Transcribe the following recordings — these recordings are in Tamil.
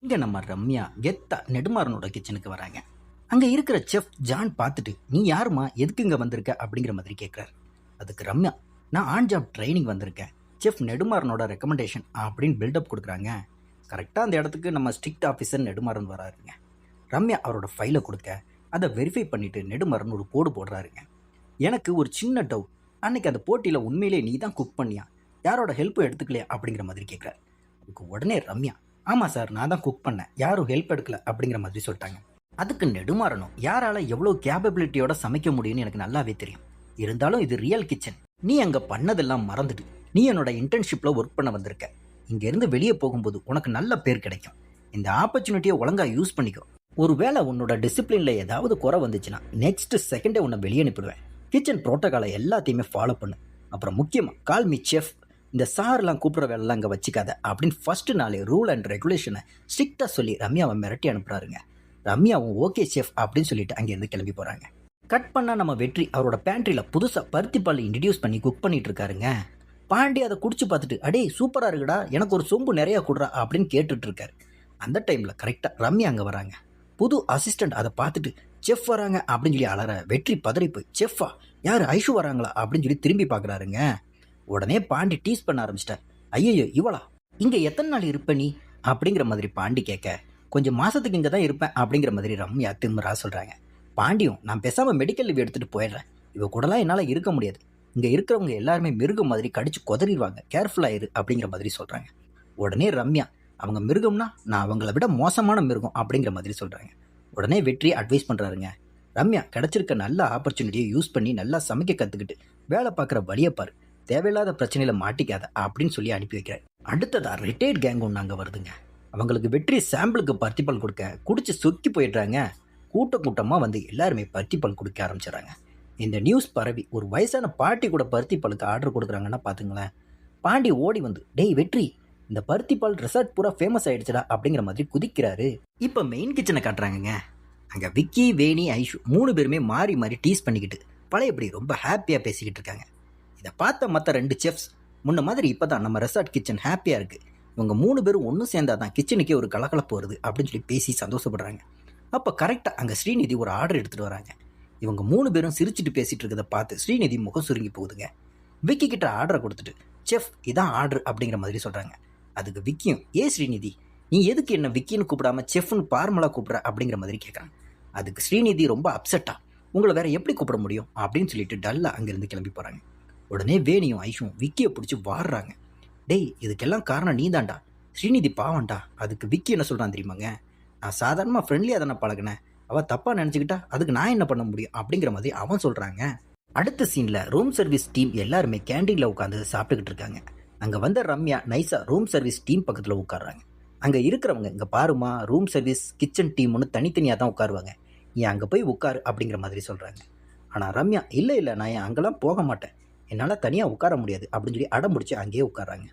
இங்க நம்ம ரம்யா கெத்தா நெடுமாறனோட கிச்சனுக்கு வராங்க. அங்க இருக்கிற செஃப் ஜான் பார்த்துட்டு, நீ யாருமா, எதுக்கு இங்க வந்திருக்க அப்படிங்கிற மாதிரி கேட்கிறாரு. அதுக்கு ரம்யா, நான் ஆன் ஜாப் ட்ரைனிங் வந்திருக்கேன், செஃப் நெடுமாறனோட ரெக்கமெண்டேஷன் அப்படின்னு பில்டப் கொடுக்குறாங்க. கரெக்டாக அந்த இடத்துக்கு நம்ம ஸ்ட்ரிக்ட் ஆஃபீஸர் நெடுமாறன் வராருங்க. ரம்யா அவரோட ஃபைலை கொடுக்க அதை வெரிஃபை பண்ணிட்டு நெடுமாறன் ஒரு போடு போடுறாருங்க. எனக்கு ஒரு சின்ன டவுட், அன்னைக்கு அந்த போட்டியில் உண்மையிலே நீ தான் குக் பண்ணியா, யாரோட ஹெல்ப்பும் எடுத்துக்கலையா அப்படிங்கிற மாதிரி கேட்குறாரு. அதுக்கு உடனே ரம்யா, ஆமாம் சார், நான் தான் குக் பண்ணேன், யாரும் ஹெல்ப் எடுக்கல அப்படிங்கிற மாதிரி சொல்லிட்டாங்க. அதுக்கு நெடுமாறணும், யாரால எவ்வளோ கேப்பபிலிட்டியோட சமைக்க முடியும்னு எனக்கு நல்லாவே தெரியும், இருந்தாலும் இது ரியல் கிச்சன், நீ அங்கே பண்ணதெல்லாம் மறந்துட்டு நீ என்னோட இன்டர்ன்ஷிப்பில் ஒர்க் பண்ண வந்திருக்க, இங்கேருந்து வெளியே போகும்போது உனக்கு நல்ல பேர் கிடைக்கும், இந்த ஆப்பர்ச்சுனிட்டியை ஒழுங்காக யூஸ் பண்ணிக்கோ. ஒருவேளை உன்னோட டிசிப்ளினில் ஏதாவது குறை வந்துச்சுன்னா நெக்ஸ்ட் செகண்டே உன்னை வெளியே அனுப்பிடுவேன். கிச்சன் ப்ரோட்டோகாலை எல்லாத்தையுமே ஃபாலோ பண்ணு. அப்புறம் முக்கியமாக கால் மீ செஃப், இந்த சார்லாம் கூப்பிட்ற வேலைலாம் அங்கே வச்சுக்காத அப்படின்னு ஃபர்ஸ்ட் நாளே ரூல் அண்ட் ரெகுலேஷனை ஸ்ட்ரிக்டாக சொல்லி ரம்யாவை மிரட்டி அனுப்புறாருங்க. ரம்யாவும் ஓகே செஃப் அப்படின்னு சொல்லிட்டு அங்கேருந்து கிளம்பி போகிறாங்க. கட் பண்ணால் நம்ம வெற்றி அவரோட பேண்ட்ரியில் புதுசாக பருத்தி பால் இன்ட்ரடியூஸ் பண்ணி குக் பண்ணிட்டு இருக்காருங்க. பாண்டி அதை குடிச்சு பார்த்துட்டு, அடே சூப்பராக இருக்குடா, எனக்கு ஒரு சொம்பு நிறையா கொடுறா அப்படின்னு கேட்டுட்டு இருக்காரு. அந்த டைமில் கரெக்டாக ரம்யா அங்கே வராங்க. புது அசிஸ்டண்ட் அதை பார்த்துட்டு செஃப் வராங்க அப்படின்னு சொல்லி அலற வெற்றி பதறி போய், செஃப்பா, யார் ஐஷு வராங்களா அப்படின்னு சொல்லி திரும்பி பார்க்குறாருங்க. உடனே பாண்டி டீஸ் பண்ண ஆரம்பிச்சிட்டார். ஐயோ இவளா, இங்கே எத்தனை நாள் இருப்ப நீ அப்படிங்கிற மாதிரி பாண்டி கேட்க, கொஞ்சம் மாதத்துக்கு இங்கே தான் இருப்பேன் அப்படிங்கிற மாதிரி ரம்யா திமிரா சொல்கிறாங்க. பாண்டியும், நான் பேசாமல் மெடிக்கல் லீவ் எடுத்துகிட்டு போயிடுறேன், இவ கூடலாம் என்னால் இருக்க முடியாது, இங்கே இருக்கிறவங்க எல்லாருமே மிருகம் மாதிரி கடிச்சு கொதறிடுவாங்க, கேர்ஃபுல்லாக இரு அப்படிங்கிற மாதிரி சொல்கிறாங்க. உடனே ரம்யா, அவங்க மிருகம்னா நான் அவங்கள விட மோசமான மிருகம் அப்படிங்கிற மாதிரி சொல்கிறாங்க. உடனே வெற்றி அட்வைஸ் பண்ணுறாருங்க. ரம்யா, கிடச்சிருக்க நல்ல ஆப்பர்ச்சுனிட்டியை யூஸ் பண்ணி நல்லா சமைக்க கற்றுக்கிட்டு வேலை பார்க்குற வழியை பாரு, தேவையில்லாத பிரச்சனையில் மாட்டிக்காத அப்படின்னு சொல்லி அனுப்பி வைக்கிறார். அடுத்ததாக ரிட்டையர்ட் கேங் ஒன்று அங்கே வருதுங்க. அவங்களுக்கு வெற்றி சாம்பிளுக்கு பருத்திப்பால் கொடுக்க குடிச்சு சொக்கி போயிடுறாங்க. கூட்டமாக வந்து எல்லாருமே பருத்திப்பால் குடிக்க ஆரம்பிச்சிடறாங்க. இந்த நியூஸ் பரவி ஒரு வயசான பாட்டி கூட பருத்திப்பாலுக்கு ஆர்டர் கொடுக்குறாங்கன்னா பார்த்துங்களேன். பாண்டி ஓடி வந்து, டேய் வெற்றி, இந்த பருத்திப்பால் ரெசார்ட் பூரா ஃபேமஸ் ஆகிடுச்சடா அப்படிங்கிற மாதிரி குதிக்கிறாரு. இப்போ மெயின் கிச்சனை காட்டுறாங்கங்க. அங்கே விக்கி, வேணி, ஐஷு 3 பேருமே மாறி மாறி டீஸ் பண்ணிக்கிட்டு பழையபடி ரொம்ப ஹாப்பியாக பேசிக்கிட்டு இருக்காங்க. இதை பார்த்த மற்ற 2 செஃப்ஸ், முன்ன மாதிரி இப்போ தான் நம்ம ரெசார்ட் கிச்சன் ஹாப்பியாக இருக்குது, இவங்க 3 பேரும் ஒன்று சேர்ந்தா தான் கிச்சனுக்கே ஒரு கலகலப்பு வருது அப்படின்னு சொல்லி பேசி சந்தோஷப்படுறாங்க. அப்போ கரெக்டாக அங்கே ஸ்ரீநிதி ஒரு ஆர்டர் எடுத்துகிட்டு வராங்க. இவங்க 3 பேரும் சிரிச்சுட்டு பேசிகிட்டு இருக்கிறத பார்த்து ஸ்ரீநிதி முகம் சுருங்கி போகுதுங்க. விக்கி கிட்ட ஆர்டரை கொடுத்துட்டு, செஃப் இதான் ஆர்டர் அப்படிங்கிற மாதிரி சொல்கிறாங்க. அதுக்கு விக்கியும், ஸ்ரீநிதி, நீ எதுக்கு என்ன விக்கின்னு கூப்பிடாம செஃப்னு பார்மலாக கூப்பிட்ற அப்படிங்கிற மாதிரி கேட்குறாங்க. அதுக்கு ஸ்ரீநிதி ரொம்ப அப்செட்டாக, உங்களை வேற எப்படி கூப்பிட முடியும் அப்படின்னு சொல்லிட்டு டல்லாக அங்கேருந்து கிளம்பி போகிறாங்க. உடனே வேணியும் ஐஷும் விக்கியை பிடிச்சி வாடுறாங்க. டேய், இதுக்கெல்லாம் காரணம் நீ தான்டா, ஸ்ரீநிதி பாவண்டா. அதுக்கு விக்கி என்ன சொல்கிறான் தெரியுமாங்க, நான் சாதாரணமாக ஃப்ரெண்ட்லியாக தானே பழகினேன், அவள் தப்பாக நினச்சிக்கிட்டா அதுக்கு நான் என்ன பண்ண முடியும் அப்படிங்கிற மாதிரி அவன் சொல்கிறாங்க. அடுத்த சீனில் ரூம் சர்வீஸ் டீம் எல்லாருமே கேண்டீனில் உட்காந்து சாப்பிட்டுக்கிட்டு இருக்காங்க. அங்கே வந்த ரம்யா நைஸாக ரூம் சர்வீஸ் டீம் பக்கத்தில் உட்காடுறாங்க. அங்கே இருக்கிறவங்க, இங்கே பாருமா, ரூம் சர்வீஸ் கிச்சன் டீம்னு தனித்தனியாக தான் உட்காருவாங்க, நீ அங்கே போய் உட்காரு அப்படிங்கிற மாதிரி சொல்கிறாங்க. ஆனால் ரம்யா, இல்லை நான் அங்கெல்லாம் போக மாட்டேன், என்னால் தனியாக உட்கார முடியாது அப்படின்னு சொல்லி அடம் முடிச்சு அங்கேயே உட்காராங்க.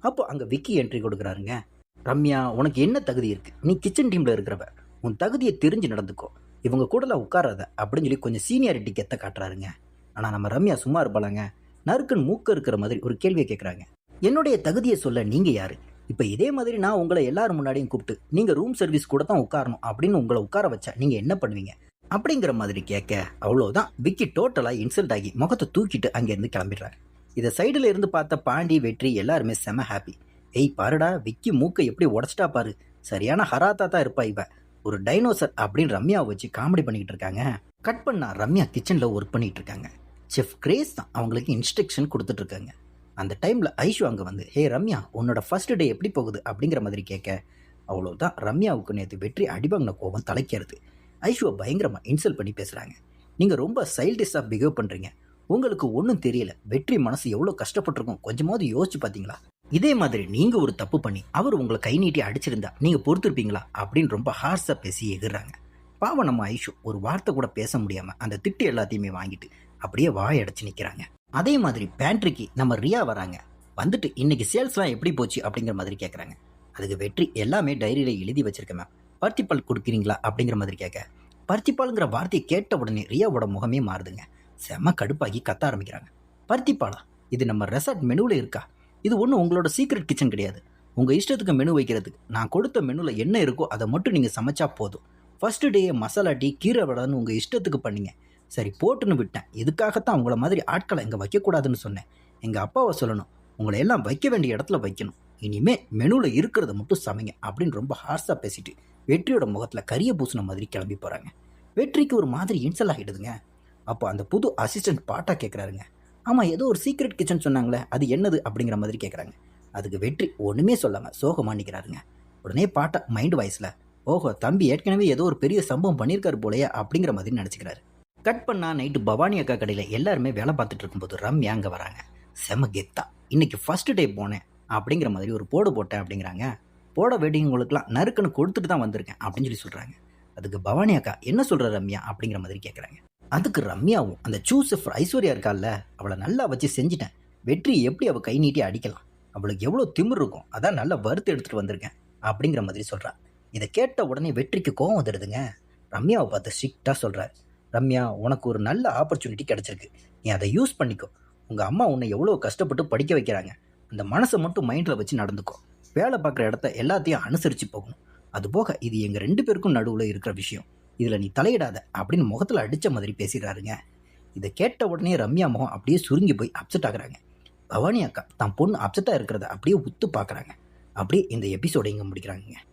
அப்போ அங்கே விக்கி என்ட்ரி கொடுக்குறாருங்க. ரம்யா, உனக்கு என்ன தகுதி இருக்குது, நீ கிச்சன் டீமில் இருக்கிறவ, உன் தகுதியை தெரிஞ்சு நடந்துக்கோ, இவங்க கூடலாம் உட்காராத அப்படின்னு சொல்லி கொஞ்சம் சீனியாரிட்டி கெத்த காட்டுறாருங்க. ஆனால் நம்ம ரம்யா சும்மா இருப்பாளாங்க, நறுக்குன்னு மூக்க இருக்கிற மாதிரி ஒரு கேள்வியை கேட்குறாங்க. என்னுடைய தகுதியை சொல்ல நீங்கள் யார், இப்போ இதே மாதிரி நான் உங்களை எல்லாரும் முன்னாடியும் கூப்பிட்டு நீங்கள் ரூம் சர்வீஸ் கூட தான் உட்காரணும் அப்படின்னு உங்களை உட்கார வச்சா நீங்கள் என்ன பண்ணுவீங்க அப்படிங்கிற மாதிரி கேட்க, அவ்வளோதான் விக்கி டோட்டலாக இன்சல்ட் ஆகி முகத்தை தூக்கிட்டு அங்கேருந்து கிளம்பிடுறாரு. இதை சைடில் இருந்து பார்த்த பாண்டி, வெற்றி எல்லாருமே செம ஹாப்பி. பாருடா, விக்கி மூக்கை எப்படி உடச்சிட்டா பாரு, சரியான ஹராத்தா தான் இருப்பா இவ, ஒரு டைனோசர் அப்படின்னு ரம்யாவை வச்சு காமெடி பண்ணிக்கிட்டு இருக்காங்க. கட் பண்ணா ரம்யா கிச்சனில் ஒர்க் பண்ணிகிட்டு இருக்காங்க. செஃப் கிரேஸ் தான் அவங்களுக்கு இன்ஸ்ட்ரக்ஷன் கொடுத்துட்ருக்காங்க. அந்த டைமில் ஐஷு அங்கே வந்து, ரம்யா, உன்னோட ஃபர்ஸ்ட் டே எப்படி போகுது அப்படிங்கிற மாதிரி கேட்க, அவ்வளோதான் ரம்யாவுக்கு நேற்று வெற்றி அடிவாங்கின கோபம் தலைக்கிறது. ஐஷுவை பயங்கரமாக இன்சல்ட் பண்ணி பேசுகிறாங்க. நீங்கள் ரொம்ப சைல்டிஷாக பிஹேவ் பண்ணுறீங்க, உங்களுக்கு ஒன்றும் தெரியல, வெற்றி மனசு எவ்வளோ கஷ்டப்பட்டிருக்கும் கொஞ்சமாவது யோசிச்சு பார்த்தீங்களா, இதே மாதிரி நீங்கள் ஒரு தப்பு பண்ணி அவர் உங்களை கை நீட்டி அடிச்சிருந்தா நீங்கள் பொறுத்திருப்பீங்களா அப்படின்னு ரொம்ப ஹார்ஸாக பேசி எகிறாங்க. பாவம் நம்ம ஐஷு ஒரு வார்த்தை கூட பேச முடியாமல் அந்த திட்டு எல்லாத்தையுமே வாங்கிட்டு அப்படியே வாயடைச்சு நிற்கிறாங்க. அதே மாதிரி பேண்ட்ரிக்கு நம்ம ரியா வராங்க. வந்துட்டு இன்னைக்கு சேல்ஸ்லாம் எப்படி போச்சு அப்படிங்கிற மாதிரி கேட்குறாங்க. அதுக்கு வெற்றி, எல்லாமே டைரியில் எழுதி வச்சிருக்கேன் மேம், பருத்திப்பால் கொடுக்குறீங்களா அப்படிங்கிற மாதிரி கேட்க, பருத்திப்பாலுங்கிற வார்த்தையை கேட்ட உடனே ரியாவோட முகமே மாறுதுங்க. செம்ம கடுப்பாகி கத்த ஆரம்பிக்கிறாங்க. பருத்திப்பாலா, இது நம்ம ரெசார்ட் மெனுவில் இருக்கா, இது ஒன்றும் உங்களோட சீக்ரெட் கிச்சன் கிடையாது, உங்கள் இஷ்டத்துக்கு மெனு வைக்கிறதுக்கு நான் கொடுத்த மெனுவில் என்ன இருக்கோ அதை மட்டும் நீங்கள் சமைச்சா போதும். ஃபஸ்ட்டு டே மசாலா டீ கீரை வடைன்னு உங்கள் இஷ்டத்துக்கு பண்ணீங்க. சரி போட்டுன்னு விட்டேன். இதுக்காகத்தான் உங்களை மாதிரி ஆட்களை இங்கே வைக்கக்கூடாதுன்னு சொன்னேன். எங்கள் அப்பாவை சொல்லணும், உங்களை எல்லாம் வைக்க வேண்டிய இடத்துல வைக்கணும். இனிமே மெனுவில் இருக்கிறத மட்டும் சமைங்க அப்படின்னு ரொம்ப ஹார்ஸாக பேசிட்டு வெற்றியோட முகத்தில் கரிய பூசின மாதிரி கிளம்பி போகிறாங்க. வெற்றிக்கு ஒரு மாதிரி இன்சல் ஆகிடுதுங்க. அப்போ அந்த புது அசிஸ்டன்ட் பாட்டா கேட்குறாருங்க, ஆமாம் ஏதோ ஒரு சீக்ரெட் கிச்சன் சொன்னாங்களே அது என்னது அப்படிங்கிற மாதிரி கேட்குறாங்க. அதுக்கு வெற்றி ஒன்றுமே சொல்லாமல் சோகமாக நிற்கிறாருங்க. உடனே பாட்டா மைண்ட் வாய்ஸில், ஓஹோ தம்பி ஏற்கனவே ஏதோ ஒரு பெரிய சம்பவம் பண்ணியிருக்காரு போலையே அப்படிங்கிற மாதிரி நினச்சிக்கிறாரு. கட் பண்ணால் நைட்டு பவானி அக்கா கடையில் எல்லாருமே வேலை பார்த்துட்டு இருக்கும்போது ரம்யா அங்கே வராங்க. செம கெத்தா, இன்னைக்கு ஃபஸ்ட்டு டே போனேன் அப்படிங்கிற மாதிரி ஒரு போடு போட்டேன் அப்படிங்கிறாங்க. போட வேண்டியவங்களுக்குலாம் நறுக்குன்னு கொடுத்துட்டு தான் வந்திருக்கேன் அப்படின்னு சொல்லி சொல்கிறாங்க. அதுக்கு பவானி அக்கா என்ன சொல்கிற ரம்யா அப்படிங்கிற மாதிரி கேட்குறாங்க. அதுக்கு ரம்யாவும், அந்த சூஸ் ஐஸ்வர்யா இருக்கால அவளை நல்லா வச்சு செஞ்சுட்டேன். வெற்றி எப்படி அவள் கை நீட்டி அடிக்கலாம், அவளுக்கு எவ்வளோ திமிர் இருக்கும், அதான் நல்லா வறுத்து எடுத்துகிட்டு வந்திருக்கேன் அப்படிங்கிற மாதிரி சொல்கிறான். இதை கேட்ட உடனே வெற்றிக்கு கோவம் வந்துடுதுங்க. ரம்யாவை பார்த்து ஸ்ட்ரிக்டாக சொல்கிறார், ரம்யா உனக்கு ஒரு நல்ல ஆப்பர்ச்சுனிட்டி கிடச்சிருக்கு, நீ அதை யூஸ் பண்ணிக்கோ. உங்கள் அம்மா உன்னை எவ்வளோ கஷ்டப்பட்டு படிக்க வைக்கிறாங்க, அந்த மனசை மட்டும் மைண்டில் வச்சு நடந்துக்கோ. வேலை பார்க்குற இடத்த எல்லாத்தையும் அனுசரித்து போகணும். அதுபோக இது எங்கள் 2 பேருக்கும் நடுவில் இருக்கிற விஷயம், இதில் நீ தலையிடாத அப்படின்னு முகத்தில் அடித்த மாதிரி பேசிடுறாருங்க. இதை கேட்ட உடனே ரம்யா முகம் அப்படியே சுருங்கி போய் அப்செட் ஆகுறாங்க. பவானி அக்கா தான் பொண்ணு அப்செட்டாக இருக்கிறத அப்படியே உத்து பார்க்குறாங்க. அப்படியே இந்த எபிசோட இங்கே முடிக்கிறாங்க.